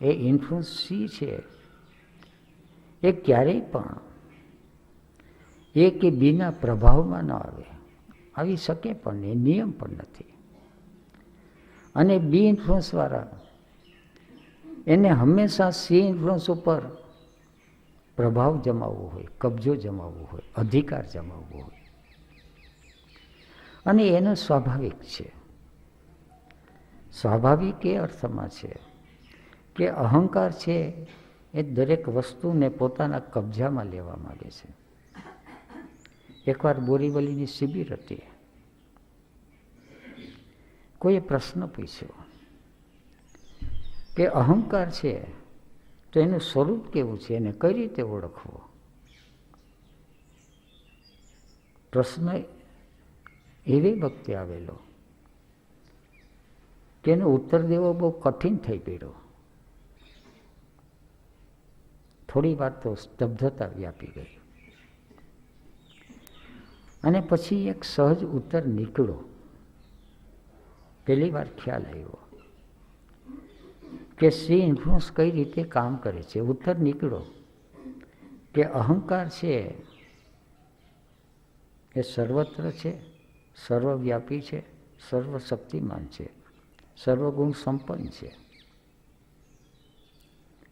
એ ઇન્ફ્લુઅન્સ સી છે. એ ક્યારેય પણ એ કે બીના પ્રભાવમાં ન આવે, આવી શકે પણ નહીં, નિયમ પણ નથી. અને બી ઇન્ફ્લુઅન્સવાળા એને હંમેશા સી ઇન્ફ્લુઅન્સ ઉપર પ્રભાવ જમાવવો હોય, કબજો જમાવવો હોય, અધિકાર જમાવવો હોય. અને એનો સ્વાભાવિક છે. સ્વાભાવિક એ અર્થમાં છે કે અહંકાર છે એ દરેક વસ્તુને પોતાના કબજામાં લેવા માંગે છે. એકવાર બોરીવલીની શિબિર હતી. કોઈએ પ્રશ્ન પૂછ્યો કે અહંકાર છે તો એનું સ્વરૂપ કેવું છે, એને કઈ રીતે ઓળખવો. પ્રશ્ન એવી વખતે આવેલો કે એનો ઉત્તર દેવો બહુ કઠિન થઈ પડ્યો. થોડી વાર તો સ્તબ્ધતા વ્યાપી ગઈ અને પછી એક સહજ ઉત્તર નીકળ્યો. પહેલી વાર ખ્યાલ આવ્યો કે સી ઇન્ફ્લુઅન્સ કઈ રીતે કામ કરે છે. ઉત્તર નીકળ્યો કે અહંકાર છે એ સર્વત્ર છે, સર્વવ્યાપી છે, સર્વશક્તિમાન છે, સર્વગુણ સંપન્ન છે.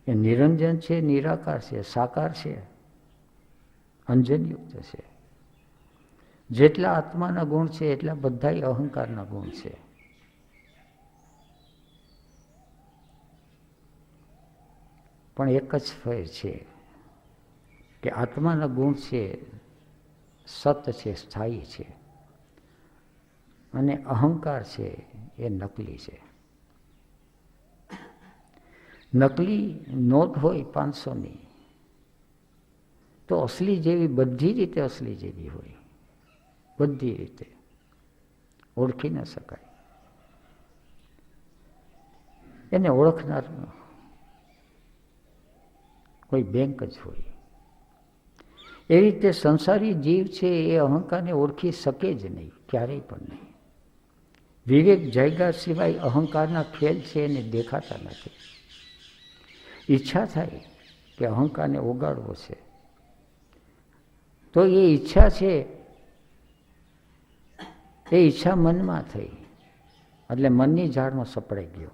એ નિરંજન છે, નિરાકાર છે, સાકાર છે, અંજનયુક્ત છે. જેટલા આત્માના ગુણ છે એટલા બધા અહંકારના ગુણ છે. પણ એક જ ફેર છે કે આત્માના ગુણ છે સત છે, સ્થાયી છે, અને અહંકાર છે એ નકલી છે. નકલી નોટ હોય 500ની તો અસલી જેવી બધી રીતે અસલી જેવી હોય, બધી રીતે ઓળખી ન શકાય. એને ઓળખનાર કોઈ બેંક જ હોય. એ રીતે સંસારી જીવ છે એ અહંકારને ઓળખી શકે જ નહીં, ક્યારેય પણ નહીં. વિવેક જાગ્યા સિવાય અહંકારના ખેલ છે એને દેખાતા નથી. ઈચ્છા થાય કે અહંકારને ઓગાળવો છે તો એ ઈચ્છા છે એ ઈચ્છા મનમાં થઈ એટલે મનની ઝાડમાં સપડાઈ ગયો,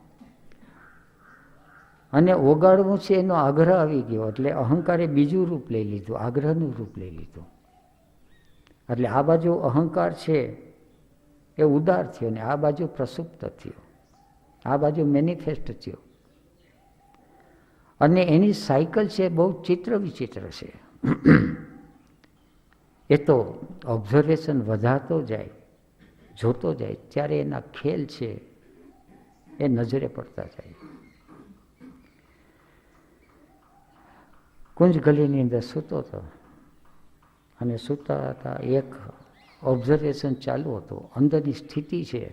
અને ઓગાળવું છે એનો આગ્રહ આવી ગયો એટલે અહંકારે બીજું રૂપ લઈ લીધું, આગ્રહનું રૂપ લઈ લીધું. એટલે આ બાજુ અહંકાર છે એ ઉદાર થયો ને આ બાજુ પ્રસુપ્ત થયો, આ બાજુ મેનિફેસ્ટ થયો. અને એની સાયકલ છે બહુ ચિત્ર વિચિત્ર છે. એ તો ઓબ્ઝર્વેશન વધારતો જાય, જોતો જાય, ત્યારે એના ખેલ છે એ નજરે પડતા જાય. કુંજ ગલીની અંદર સૂતો હતો અને સૂતા હતા, એક ઓબ્ઝર્વેશન ચાલુ હતું. અંદરની સ્થિતિ છે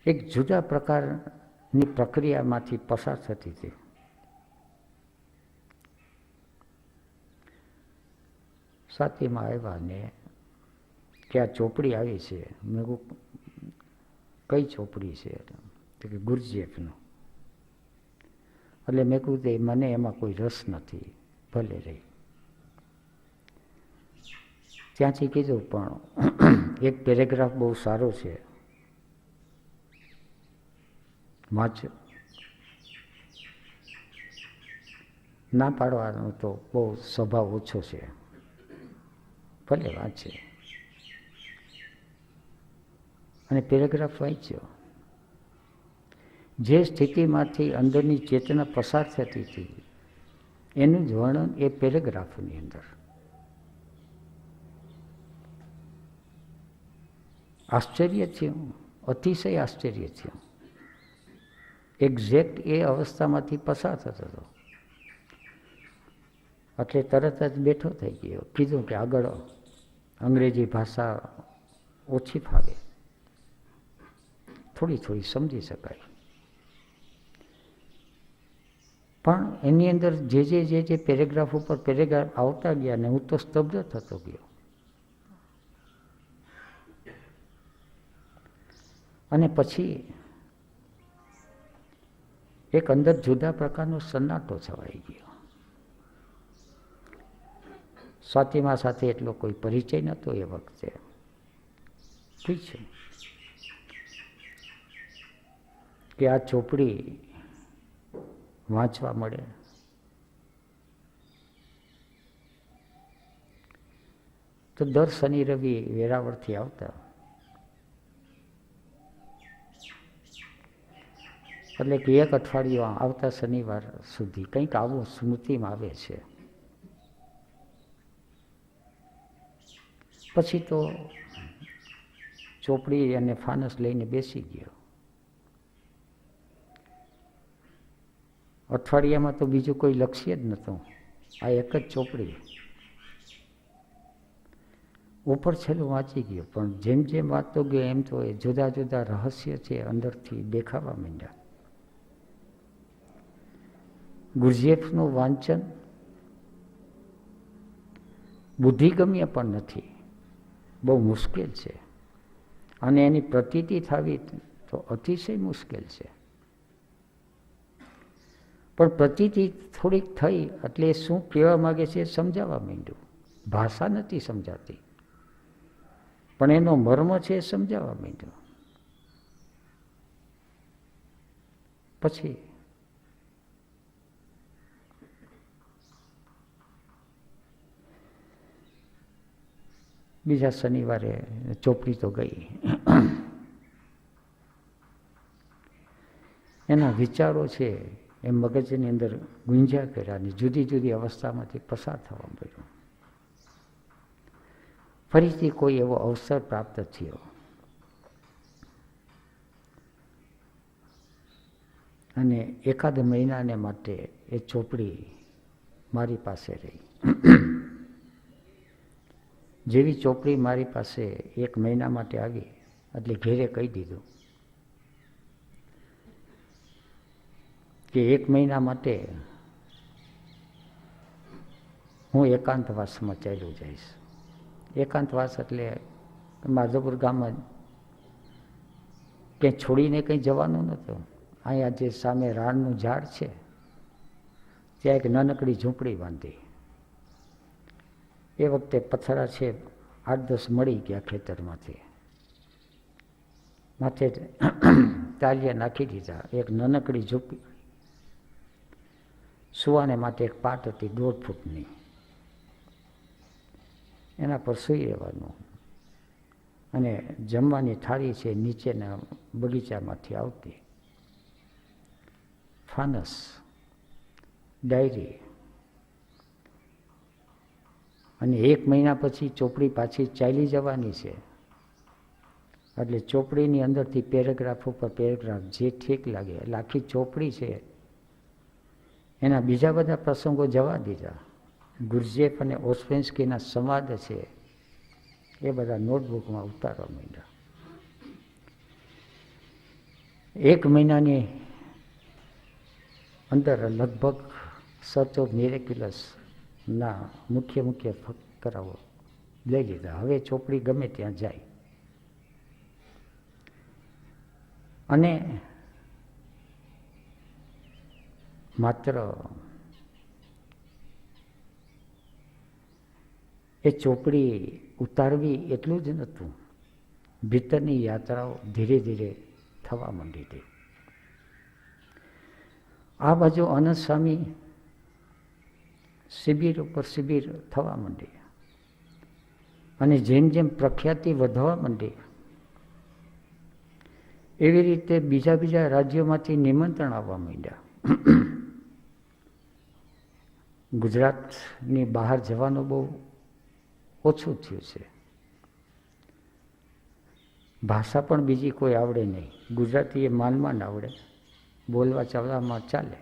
એક જુદા પ્રકારની પ્રક્રિયામાંથી પસાર થતી હતી. સાતીમાં આવ્યા ને કે આ ચોપડી આવી છે. મેં કઈ ચોપડી છે? તો કે ગુરજીએફનું. એટલે મેં કહ્યું મને એમાં કોઈ રસ નથી, ભલે રહી. ત્યાંથી કીધું પણ એક પેરેગ્રાફ બહુ સારો છે, વાંચો. ના પાડવાનો તો બહુ સ્વભાવ ઓછો છે, ભલે વાંચે. અને પેરેગ્રાફ વાંચ્યો. જે સ્થિતિમાંથી અંદરની ચેતના પસાર થતી હતી એનું જ વર્ણન એ પેરેગ્રાફની અંદર. આશ્ચર્ય થયું, અતિશય આશ્ચર્ય થયું. એક્ઝેક્ટ એ અવસ્થામાંથી પસાર થતો હતો. એટલે તરત જ બેઠો થઈ ગયો. કીધું કે આગળ અંગ્રેજી ભાષા ઓછી ફાવે, થોડી થોડી સમજી શકાય, પણ એની અંદર જે પેરેગ્રાફ ઉપર પેરેગ્રાફ આવતા ગયા ને હું તો સ્તબ્ધ થતો ગયો. અને પછી એક અંદર જુદા પ્રકારનો સન્નાટો છવાઈ ગયો. સ્વાતિમા સાથે એટલો કોઈ પરિચય નહોતો એ વખતે. ઠીક છે કે આ ચોપડી વાંચવા મળે. તો દર શનિ રવિ વેરાવળથી આવતા, એટલે કે એક અઠવાડિયું આવતા શનિવાર સુધી કંઈક આવું સ્મૃતિમાં આવે છે. પછી તો ચોપડી અને ફાનસ લઈને બેસી ગયો. અઠવાડિયામાં તો બીજું કોઈ લક્ષ્ય જ નહોતું, આ એક જ ચોપડી. ઉપર છેલ્લું વાંચી ગયો, પણ જેમ જેમ વાંચતો ગયો એમ તો એ જુદા જુદા રહસ્ય છે અંદરથી દેખાવા માંડ્યા. ગુરજીએફનું વાંચન બુદ્ધિગમ્ય પણ નથી, બહુ મુશ્કેલ છે. અને એની પ્રતીતિ થવી તો અતિશય મુશ્કેલ છે. પણ પ્રતીતિ થોડીક થઈ એટલે શું કહેવા માગે છે સમજાવવા માંડ્યું. ભાષા નથી સમજાતી, પણ એનો મર્મ છે એ સમજાવવા માંડ્યો. પછી બીજા શનિવારે ચોપડી તો ગઈ. એના વિચારો છે એ મગજની અંદર ગુંજ્યા કર્યા અને જુદી જુદી અવસ્થામાંથી પસાર થવા મળ્યું. ફરીથી કોઈ એવો અવસર પ્રાપ્ત થયો અને એકાદ મહિનાને માટે એ ચોપડી મારી પાસે રહી. જેવી ચોપડી મારી પાસે એક મહિના માટે આવી એટલે ઘેરે કહી દીધું કે એક મહિના માટે હું એકાંતવાસમાં ચાલ્યો જઈશ. એકાંતવાસ એટલે માધવપુર ગામમાં ક્યાંય છોડીને કંઈ જવાનું નહોતું. અહીંયા જે સામે રાણનું ઝાડ છે ત્યાં એક નાનકડી ઝૂંપડી બાંધી. એ વખતે પથ્થરા છે 8-10 મળી ગયા ખેતરમાંથી, માથે તાલિયા નાખી દીધા. એક નાનકડી ઝૂંપડી, સુવાને માટે એક પાટ હતી 1.5 ફૂટની, એના પર સૂઈ રહેવાનું. અને જમવાની થાળી છે નીચેના બગીચામાંથી આવતી. ફાનસ, ડાયરી, અને 1 મહિના પછી ચોપડી પાછી ચાલી જવાની છે. એટલે ચોપડીની અંદરથી પેરેગ્રાફ ઉપર પેરેગ્રાફ જે ઠીક લાગે એટલે આખી ચોપડી છે એના બીજા બધા પ્રસંગો જવા દીધા. ગુરજેફ અને ઓસ્પેન્સ્કીના સંવાદ છે એ બધા નોટબુકમાં ઉતારવા માંડ્યા. 1 મહિનાની અંદર લગભગ સર્ચ ઓફ મિરેક્યુલસ ના મુખ્ય ફકરાઓ લઈ લીધા. હવે ચોપડી ગમે ત્યાં જાય. અને માત્ર એ ચોપડી ઉતારવી એટલું જ નહોતું, ભીતરની યાત્રાઓ ધીરે ધીરે થવા માંડી હતી. આ બાજુ આનંદ સ્વામી શિબિર ઉપર શિબિર થવા માંડી, અને જેમ જેમ પ્રખ્યાતિ વધવા માંડી એવી રીતે બીજા રાજ્યોમાંથી નિમંત્રણ આવવા માંડ્યા. ગુજરાતની બહાર જવાનું બહુ ઓછું થયું છે. ભાષા પણ બીજી કોઈ આવડે નહીં, ગુજરાતી એ માંડ આવડે, બોલવા ચાલવામાં ચાલે,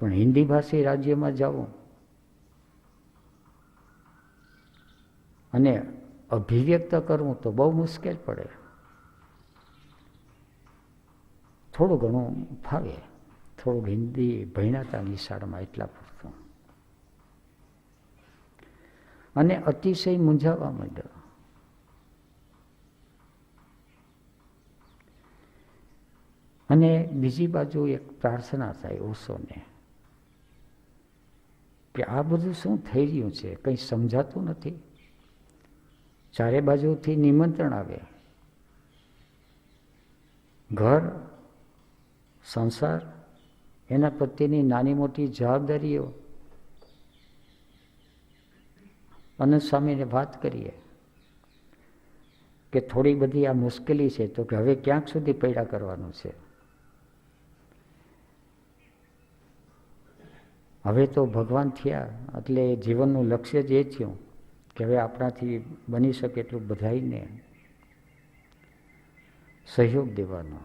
પણ હિન્દી ભાષી રાજ્યમાં જવું અને અભિવ્યક્ત કરવું તો બહુ મુશ્કેલ પડે. થોડું ઘણું ફાવે, થોડુંક હિન્દી ભણ્યા હતા નિશાળમાં એટલા પૂરતું, અને અતિશય મૂંઝાવા માંડ્યો. અને બીજી બાજુ એક પ્રાર્થના થાય ઓશોને કે આ બધું શું થઈ રહ્યું છે, કંઈ સમજાતું નથી. ચારે બાજુથી નિમંત્રણ આવે, ઘર સંસાર એના પ્રત્યેની નાની મોટી જવાબદારીઓ. આનંદ સ્વામીને વાત કરીએ કે થોડી બધી આ મુશ્કેલી છે, તો કે હવે ક્યાંક સુધી પૈડા કરવાનું છે. હવે તો ભગવાન થયા એટલે જીવનનું લક્ષ્ય જ એ થયું કે હવે આપણાથી બની શકે એટલું બધાઈને સહયોગ દેવાનો.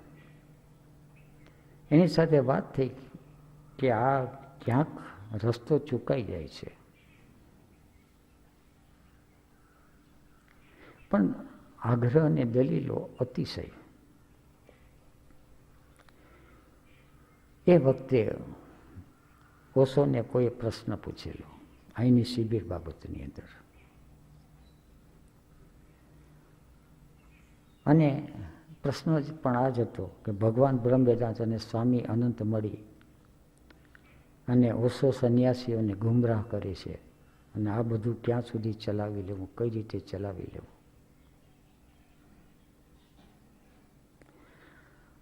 એની સાથે વાત થઈ કે આ ક્યાંક રસ્તો ચૂકાઈ જાય છે, પણ આગ્રહ અને દલીલો અતિશય. એ વખતે ઓશોને કોઈ પ્રશ્ન પૂછેલો અહીંની શિબિર બાબતની અંદર, અને પ્રશ્ન પણ આ જ હતો કે ભગવાન બ્રહ્મ વેદાંત અને સ્વામી અનંત મળી અને ઓશો સંન્યાસીઓને ગુમરાહ કરે છે, અને આ બધું ક્યાં સુધી ચલાવી લેવું, કઈ રીતે ચલાવી લેવું.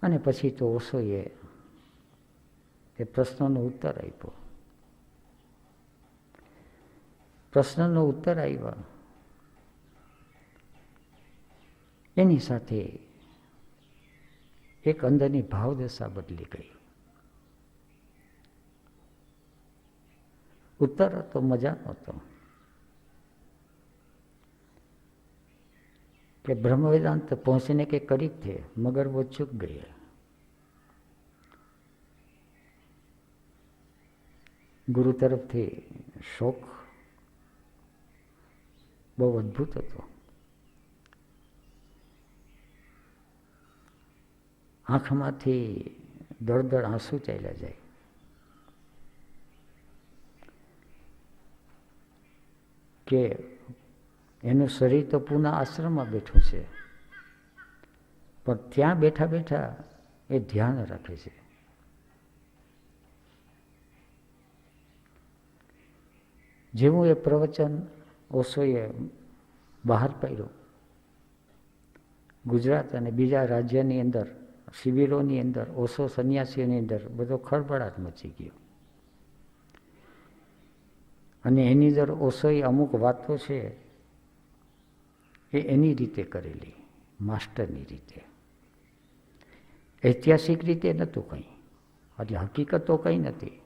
અને પછી તો ઓશોએ એ પ્રશ્નનો ઉત્તર આપ્યો. પ્રશ્નનો ઉત્તર આવ્યા એની સાથે એક અંદરની ભાવદશા બદલી ગઈ. ઉત્તર તો મજાનો હતો कि ब्रह्म वेदांत पहुंचने के करीब थे मगर वो चूक गए. गुरु तरफ थी शोक बहुत अद्भुत હતો. આંખમાંથી દળદળ આંસુ ચાલ્યા જાય. કે એનું શરીર તો પૂના આશ્રમમાં બેઠું છે, પણ ત્યાં બેઠા બેઠા એ ધ્યાન રાખે છે. જેવું એ પ્રવચન ઓશોએ બહાર પાડ્યું, ગુજરાત અને બીજા રાજ્યની અંદર શિબિરોની અંદર ઓશો સંન્યાસીઓની અંદર બધો ખળભળાટ મચી ગયો. અને એની અંદર ઓશોએ અમુક વાતો છે એ એની રીતે કરેલી, માસ્ટરની રીતે, ઐતિહાસિક રીતે નહોતું કંઈ. એટલે હકીકત તો કંઈ નથી,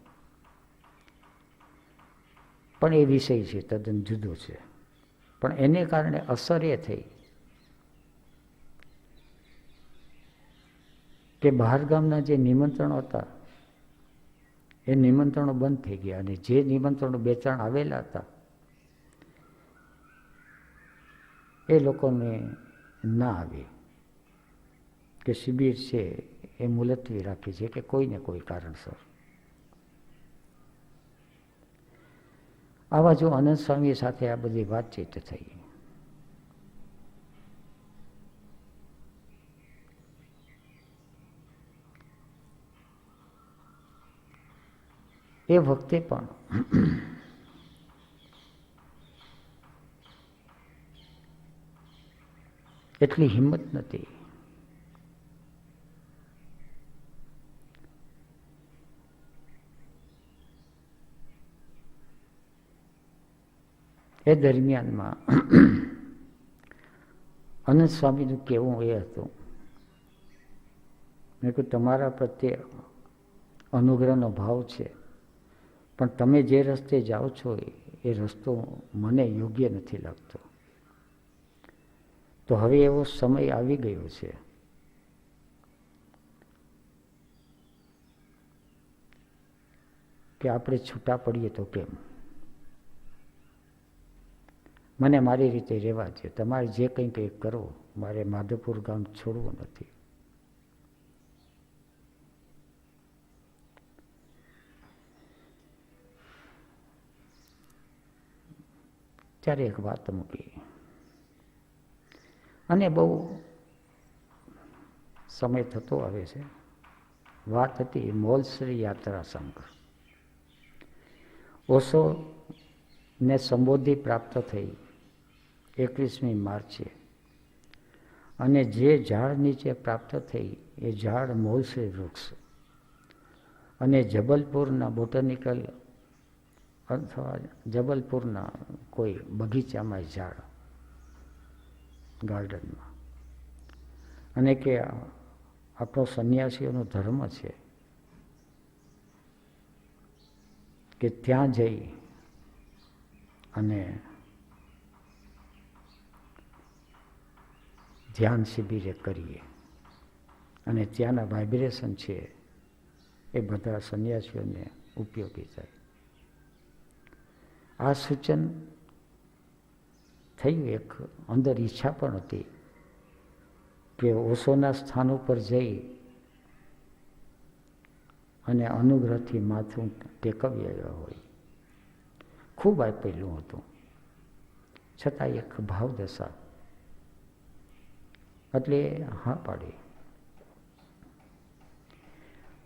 પણ એ વિષય છે તદ્દન જુદો છે. પણ એને કારણે અસર એ થઈ કે બહાર ગામના જે નિમંત્રણો હતા એ નિમંત્રણો બંધ થઈ ગયા, અને જે નિમંત્રણો 2-3 આવેલા હતા એ લોકોને ના આવે કે શિબિર છે એ મુલતવી રાખી છે કે કોઈને કોઈ કારણસર. આવા જો અનંત સ્વામી સાથે આ બધી વાતચીત થઈ. એ વખતે પણ એટલી હિંમત નથી. એ દરમિયાનમાં અનંત સ્વામીનું કહેવું એ હતું, મેં કહ્યું તમારા પ્રત્યે અનુગ્રહનો ભાવ છે, પણ તમે જે રસ્તે જાઓ છો એ રસ્તો મને યોગ્ય નથી લાગતો. તો હવે એવો સમય આવી ગયો છે કે આપણે છૂટા પડીએ તો કેમ? મને મારી રીતે રહેવા છે, તમારે જે કંઈ કરો, મારે માધવપુર ગામ છોડવું નથી. ત્યારે એક વાત મૂકી, અને બહુ સમય થતો આવે છે. વાત હતી મોલશ્રી યાત્રા સંઘ. ઓશોને સંબોધિ પ્રાપ્ત થઈ 21મી માર્ચે, અને જે ઝાડ નીચે પ્રાપ્ત થઈ એ ઝાડ મોલશ્રી વૃક્ષ, અને જબલપુરના બોટનિકલ અથવા જબલપુરના કોઈ બગીચામાં ઝાડ ગાર્ડનમાં, અને કે આપણો સંન્યાસીઓનો ધર્મ છે કે ત્યાં જઈ અને ધ્યાન શિબિરે કરીએ, અને ત્યાંના વાઇબ્રેશન છે એ બધા સંન્યાસીઓને ઉપયોગી થાય. આ સૂચન થયું. એક અંદર ઈચ્છા પણ હતી કે ઓશોના સ્થાન ઉપર જઈ અને અનુગ્રહથી માથું ટેકવી આવ્યા હોય. ખૂબ આપેલું હતું, છતાં એક ભાવદશા એટલે હા પાડી.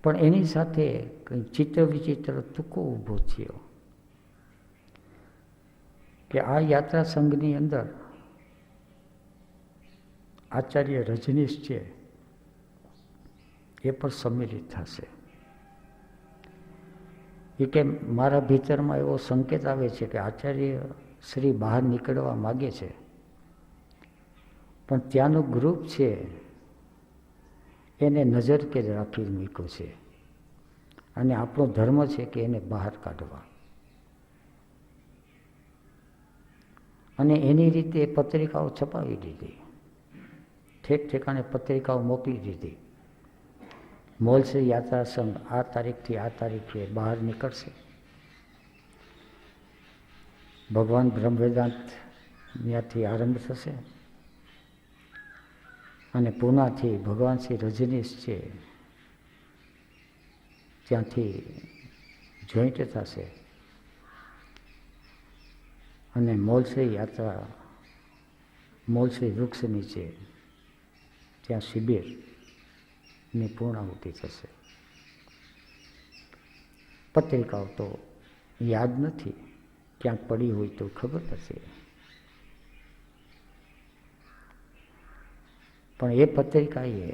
પણ એની સાથે કંઈ ચિત્ર વિચિત્ર તુકો ઊભો થયો કે આ યાત્રા સંઘની અંદર આચાર્ય રજનીશ છે એ પણ સંમિલિત થશે. એ કે મારા ભીતરમાં એવો સંકેત આવે છે કે આચાર્ય શ્રી બહાર નીકળવા માગે છે, પણ ત્યાંનું ગ્રુપ છે એને નજર કેદ રાખી મૂક્યો છે, અને આપણો ધર્મ છે કે એને બહાર કાઢવા. અને એની રીતે પત્રિકાઓ છપાવી દીધી, ઠેક ઠેકાણે પત્રિકાઓ મોકલી દીધી. મોલશ્રી યાત્રા સંઘ આ તારીખથી આ તારીખે બહાર નીકળશે. ભગવાન બ્રહ્મ વેદાંત ત્યાંથી આરંભ થશે, અને પૂનાથી ભગવાન શ્રી રજનીશ છે ત્યાંથી જોઈન્ટ થશે, અને મોલશ્રી યાત્રા મોલશ્રી વૃક્ષ નીચે ત્યાં શિબિરની પૂર્ણાહુતિ થશે. પત્રિકાઓ તો યાદ નથી, ક્યાંક પડી હોય તો ખબર નથી, પણ એ પત્રિકાએ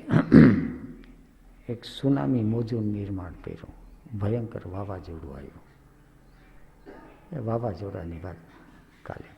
એક સુનામી મોજું નિર્માણ કર્યું. ભયંકર વાવાઝોડું આવ્યું. એ વાવાઝોડાની વાત કાલે